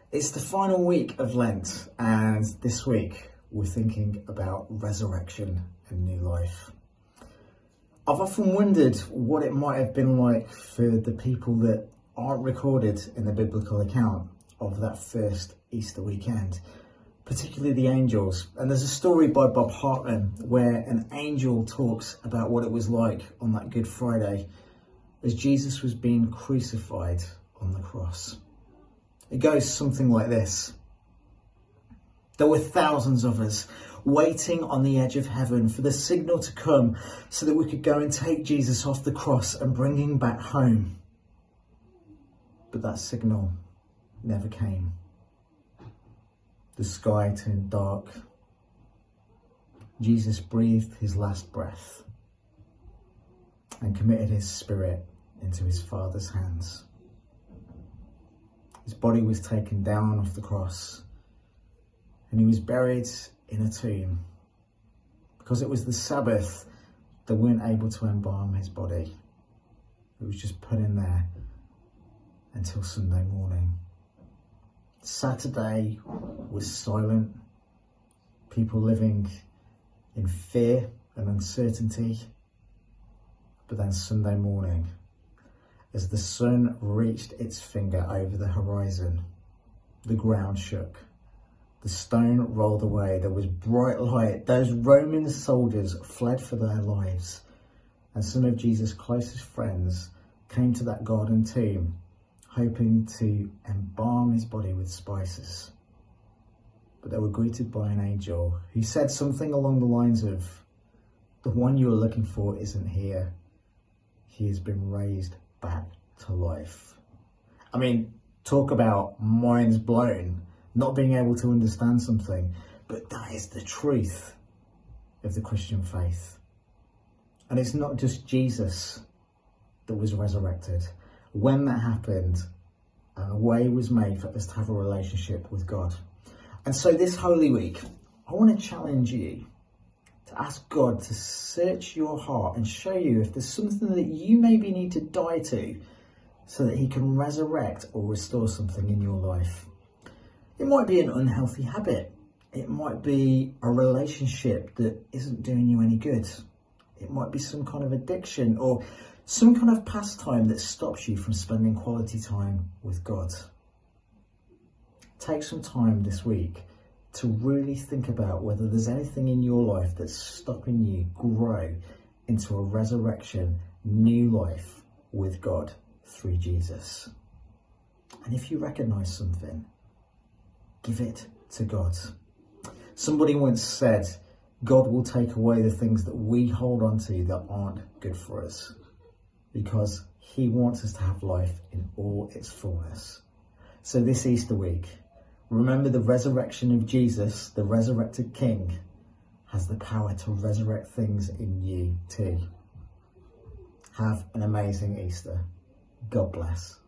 It's the final week of Lent, and this week we're thinking about resurrection and new life. I've often wondered what it might have been like for the people that aren't recorded in the biblical account of that first Easter weekend, particularly the angels. And there's a story by Bob Hartman where an angel talks about what it was like on that Good Friday as Jesus was being crucified on the cross. It goes something like this. There were thousands of us waiting on the edge of heaven for the signal to come so that we could go and take Jesus off the cross and bring him back home. But that signal never came. The sky turned dark. Jesus breathed his last breath and committed his spirit into his Father's hands. His body was taken down off the cross and he was buried in a tomb. Because it was the Sabbath, they weren't able to embalm his body. It was just put in there until Sunday morning. Saturday was silent. People living in fear and uncertainty. But then Sunday morning, as the sun reached its finger over the horizon, the ground shook. The stone rolled away. There was bright light. Those Roman soldiers fled for their lives. And some of Jesus' closest friends came to that garden tomb, hoping to embalm his body with spices. But they were greeted by an angel who said something along the lines of, "The one you are looking for isn't here. He has been raised back to life." I mean, talk about minds blown, not being able to understand something, but that is the truth of the Christian faith. And it's not just Jesus that was resurrected. When that happened, a way was made for us to have a relationship with God. And so this Holy Week, I want to challenge you to ask God to search your heart and show you if there's something that you maybe need to die to so that he can resurrect or restore something in your life. It might be an unhealthy habit. It might be a relationship that isn't doing you any good. It might be some kind of addiction or some kind of pastime that stops you from spending quality time with God. Take some time this week to really think about whether there's anything in your life that's stopping you grow into a resurrection, new life with God through Jesus. And if you recognise something, give it to God. Somebody once said, God will take away the things that we hold on to that aren't good for us, because he wants us to have life in all its fullness. So this Easter week, remember the resurrection of Jesus, the resurrected King, has the power to resurrect things in you too. Have an amazing Easter. God bless.